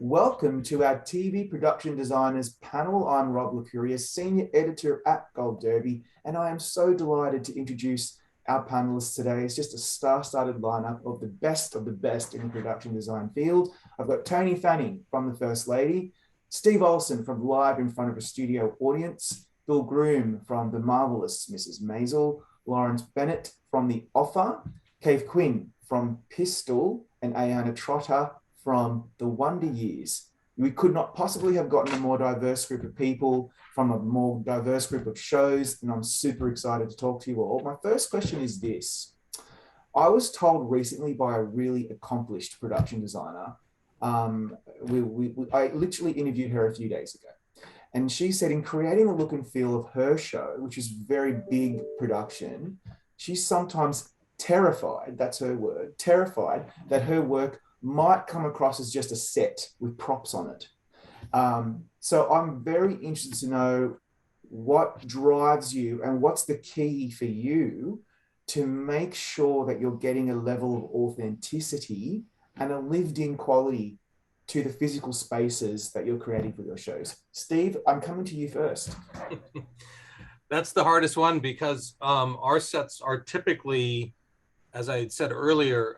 Welcome to our TV production designers panel. I'm Rob Licuria, senior editor at Gold Derby, and I am so delighted to introduce our panelists today. It's just a star-studded lineup of the best in the production design field. I've got Tony Fanning from The First Lady, Steve Olson from Live in Front of a Studio Audience, Bill Groom from The Marvelous Mrs. Maisel, Laurence Bennett from The Offer, Kave Quinn from Pistol, and Aiyana Trotter from The Wonder Years. We could not possibly have gotten a more diverse group of people from a more diverse group of shows, and I'm super excited to talk to you all. My first question is this. I was told recently by a really accomplished production designer, I literally interviewed her a few days ago, and she said in creating the look and feel of her show, which is very big production, she's sometimes terrified, that's her word, terrified that her work might come across as just a set with props on it. So I'm very interested to know what drives you and what's the key for you to make sure that you're getting a level of authenticity and a lived-in quality to the physical spaces that you're creating for your shows. Steve, I'm coming to you first. That's the hardest one because our sets are typically, as I had said earlier,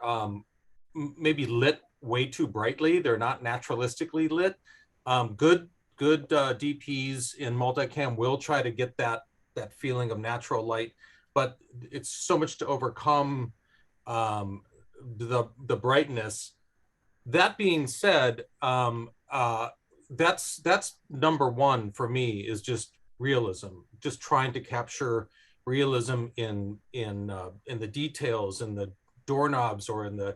maybe lit way too brightly. They're not naturalistically lit. Good DPs in multicam will try to get that feeling of natural light, but it's so much to overcome the brightness. That being said, that's number one for me, is just realism. Just trying to capture realism in the details, in the doorknobs, or in the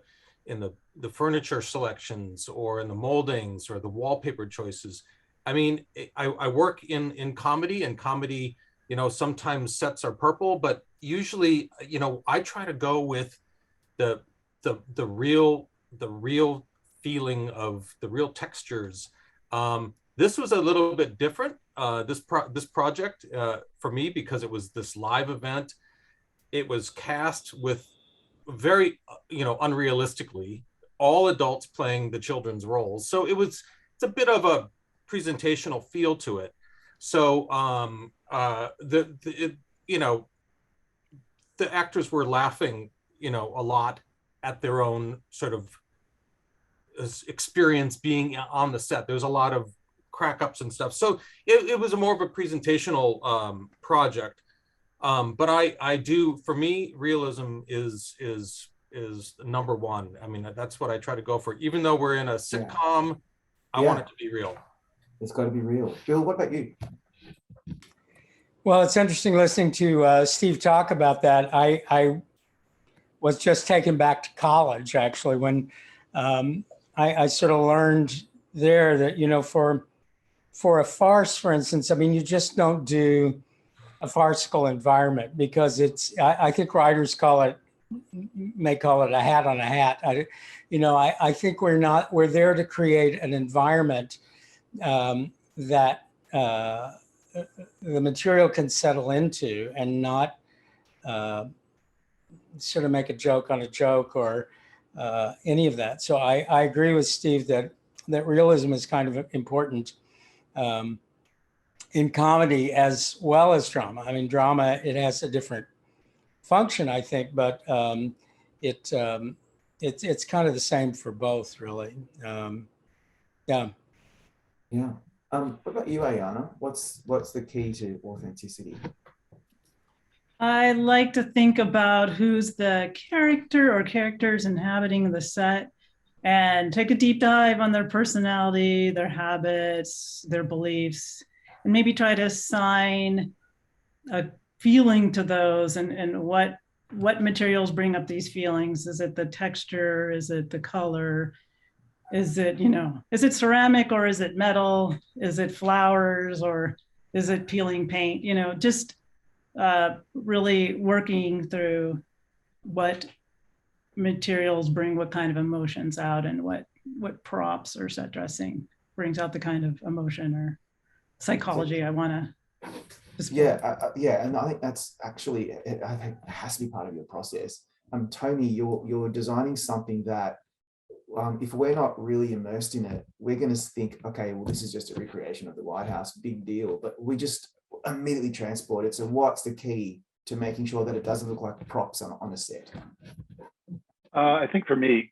furniture selections, or in the moldings, or the wallpaper choices. I mean, I work in comedy, and comedy, sometimes sets are purple, but usually, I try to go with the real feeling of the real textures. This was a little bit different, this project for me, because it was this live event. It was cast with very, unrealistically, all adults playing the children's roles. So it's a bit of a presentational feel to it. So the actors were laughing, a lot at their own sort of experience being on the set. There's a lot of crack ups and stuff. So it was more of a presentational project. But I do, for me, realism is number one. I mean, that's what I try to go for. Even though we're in a sitcom, I want it to be real. It's got to be real. Bill, what about you? Well, it's interesting listening to Steve talk about that. I was just taken back to college, actually, when I sort of learned there that, for a farce, for instance, I mean, you just don't do a farcical environment, because I think writers may call it a hat on a hat. I think we're there to create an environment that the material can settle into, and not sort of make a joke on a joke, or any of that. So I agree with Steve that realism is kind of important in comedy as well as drama. I mean, drama, it has a different function, I think, but it's kind of the same for both, really. Yeah. What about you, Aiyana? What's the key to authenticity? I like to think about who's the character or characters inhabiting the set, and take a deep dive on their personality, their habits, their beliefs, and maybe try to assign a feeling to those, and what materials bring up these feelings. Is it the texture? Is it the color? Is it, is it ceramic, or is it metal? Is it flowers, or is it peeling paint? Just really working through what materials bring what kind of emotions out, and what props or set dressing brings out the kind of emotion or psychology I want to display. And I think that's actually, I think it has to be part of your process. Tony, you're designing something that if we're not really immersed in it, we're going to think, okay, well, this is just a recreation of the White House, big deal. But we just immediately transport it. So what's the key to making sure that it doesn't look like props on a set? I think for me,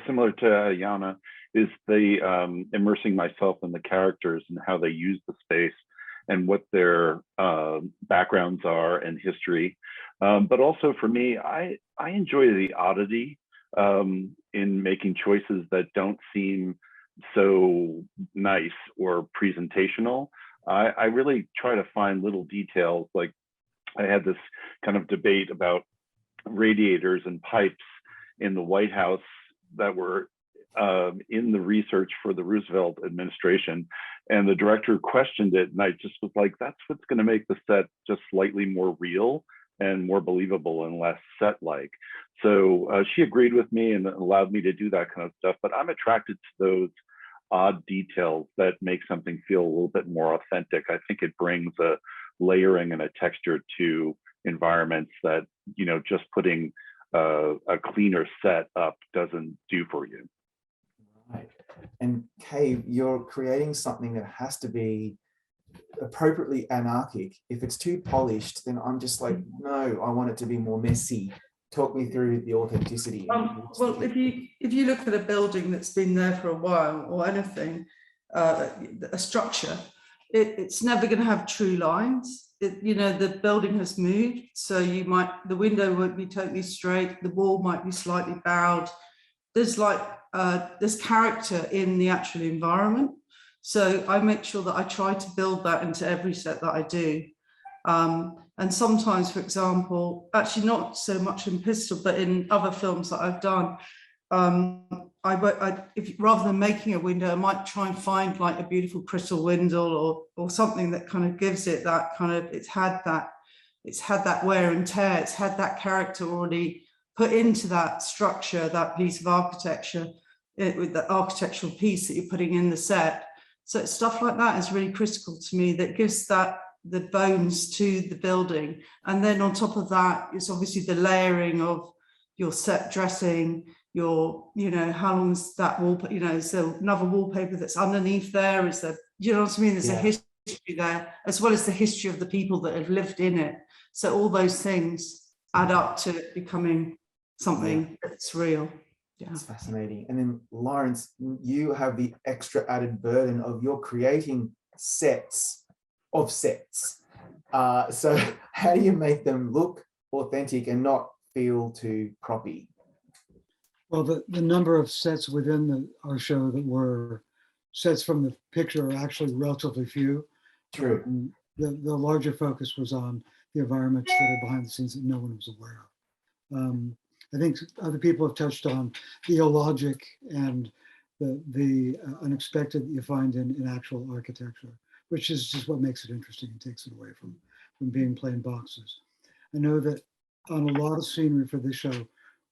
similar to Aiyana, is the immersing myself in the characters and how they use the space and what their backgrounds are and history. But also for me, I enjoy the oddity in making choices that don't seem so nice or presentational. I really try to find little details. Like I had this kind of debate about radiators and pipes in the White House that were in the research for the Roosevelt administration. And the director questioned it. And I just was like, that's what's going to make the set just slightly more real and more believable and less set-like. So she agreed with me and allowed me to do that kind of stuff. But I'm attracted to those odd details that make something feel a little bit more authentic. I think it brings a layering and a texture to environments that, you know, just putting a cleaner set up doesn't do for you. Right. And Kave, you're creating something that has to be appropriately anarchic. If it's too polished, then I'm just like, no, I want it to be more messy. Talk me through the authenticity. Well, if you look at a building that's been there for a while or anything, a structure, it's never going to have true lines. You know, the building has moved, so the window won't be totally straight, the wall might be slightly bowed. There's character in the actual environment. So I make sure that I try to build that into every set that I do. And sometimes, for example, actually not so much in Pistol, but in other films that I've done, rather than making a window, I might try and find like a beautiful crystal window or something that kind of gives it that kind of, it's had that wear and tear, it's had that character already put into that structure, that piece of architecture, with the architectural piece that you're putting in the set. So stuff like that is really critical to me, that gives the bones to the building. And then on top of that, it's obviously the layering of your set dressing, how long is that wall, is there another wallpaper that's underneath there? Is there, you know what I mean? There's a history there, as well as the history of the people that have lived in it. So all those things add up to it becoming something that's real. Yeah. That's fascinating. And then Laurence, you have the extra added burden of you're creating sets of sets. So how do you make them look authentic and not feel too proppy? Well, the number of sets within our show that were sets from the picture are actually relatively few. True. The larger focus was on the environments that are behind the scenes that no one was aware of. I think other people have touched on the illogic and the unexpected that you find in actual architecture, which is just what makes it interesting and takes it away from being plain boxes. I know that on a lot of scenery for this show,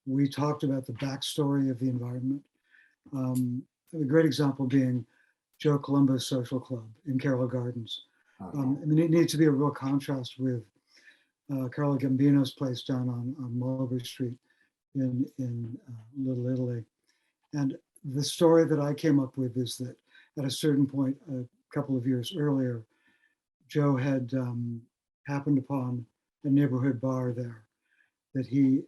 we talked about the backstory of the environment. A great example being Joe Colombo's social club in Carroll Gardens. I mean, it needs to be a real contrast with Carlo Gambino's place down on Mulberry Street in Little Italy. And the story that I came up with is that at a certain point, a couple of years earlier, Joe had happened upon a neighborhood bar there that he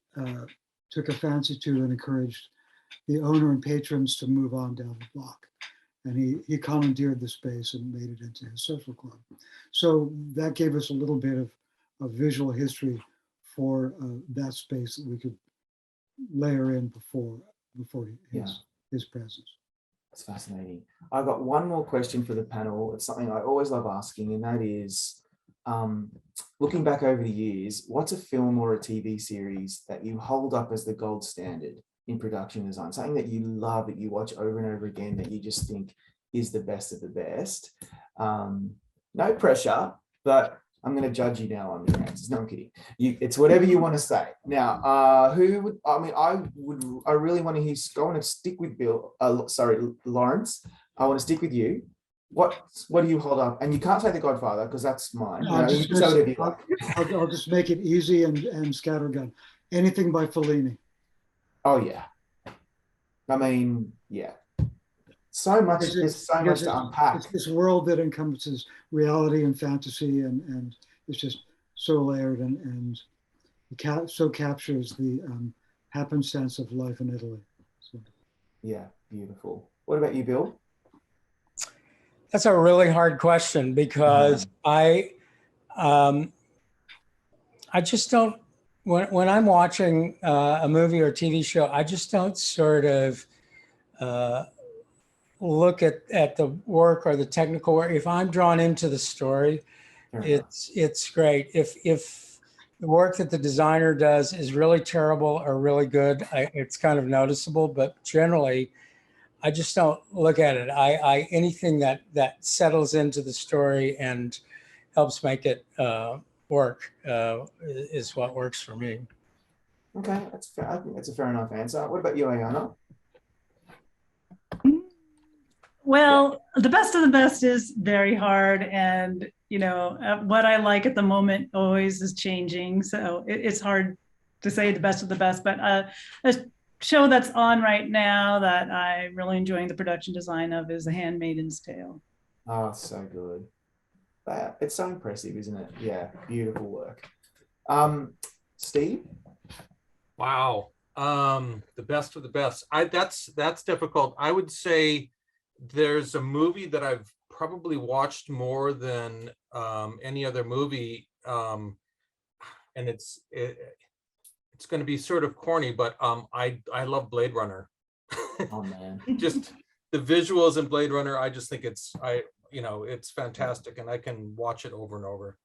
took a fancy to and encouraged the owner and patrons to move on down the block. And he commandeered the space and made it into his social club. So that gave us a little bit of visual history for that space that we could layer in before his presence. That's fascinating. I've got one more question for the panel. It's something I always love asking, and that is, looking back over the years, what's a film or a TV series that you hold up as the gold standard in production design? Something that you love, that you watch over and over again, that you just think is the best of the best. No pressure, but I'm going to judge you now on your answers. No, I'm kidding. It's whatever you want to say. Now, I really want to hear, I want to stick with Laurence. I want to stick with you. What do you hold up? And you can't say The Godfather because that's mine. No, I'll just make it easy and scattergun. Anything by Fellini. Oh, yeah. I mean, yeah, so much. There's so much to unpack. It's this world that encompasses reality and fantasy, and it's just so layered and so captures the happenstance of life in Italy. So. Yeah, beautiful. What about you, Bill? That's a really hard question because I just don't, when I'm watching a movie or TV show, I just don't sort of look at the work or the technical work. If I'm drawn into the story, it's great. If the work that the designer does is really terrible or really good, it's kind of noticeable, but generally I just don't look at it. Anything that settles into the story and helps make it work is what works for me. Okay, that's fair. I think that's a fair enough answer. What about you, Aiyana? Well, the best of the best is very hard, and what I like at the moment always is changing. So it's hard to say the best of the best, but a show that's on right now that I'm really enjoying the production design of is The Handmaid's Tale. Oh, so good. It's so impressive, isn't it? Yeah, beautiful work. Steve? Wow. The best of the best. That's difficult. I would say there's a movie that I've probably watched more than any other movie, and it's going to be sort of corny, but I love Blade Runner. Oh man, just the visuals in Blade Runner. I just think it's fantastic, and I can watch it over and over.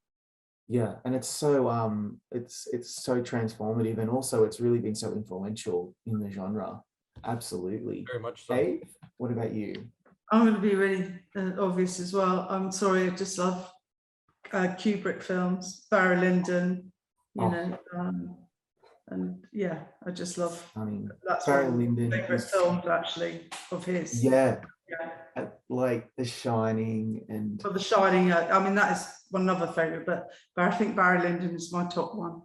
Yeah, and it's so it's so transformative, and also it's really been so influential in the genre. Absolutely, very much so. Dave, what about you? I'm going to be really obvious as well. I'm sorry, I just love Kubrick films, Barry Lyndon, and yeah, I just love. I mean, that's Barry one of Lyndon my favorite films actually of his. Yeah. Like The Shining and. For The Shining, I mean that is one other favorite, but I think Barry Lyndon is my top one.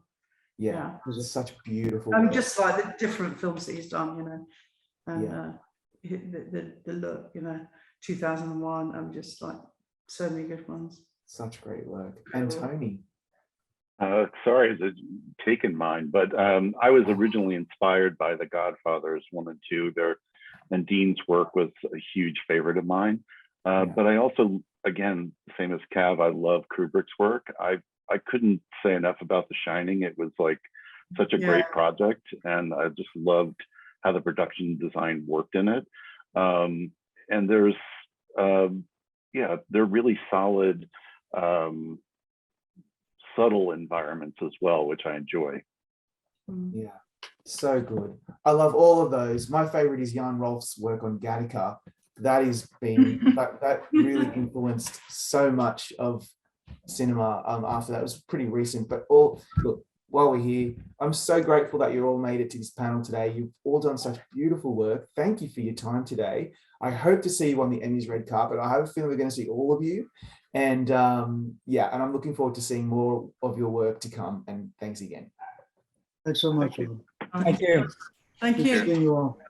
Yeah, it was such beautiful. And just like the different films that he's done, and the look, 2001, and just like so many good ones. Such great work. And Tony? Sorry to taken mine, but I was originally inspired by The Godfathers 1 and 2. And Dean's work was a huge favorite of mine. But I also, again, same as Cav, I love Kubrick's work. I couldn't say enough about The Shining. It was like such a great project, and I just loved how the production design worked in it. And there's, they're really solid, subtle environments as well, which I enjoy. Yeah, so good. I love all of those. My favorite is Jan Rolf's work on Gattaca. That is that really influenced so much of cinema after that. It was pretty recent, but look, while we're here, I'm so grateful that you all made it to this panel today. You've all done such beautiful work. Thank you for your time today. I hope to see you on the Emmys red carpet. I have a feeling we're going to see all of you. And and I'm looking forward to seeing more of your work to come. And thanks again. Thanks so much. Thank you. Thank you. Good seeing you all.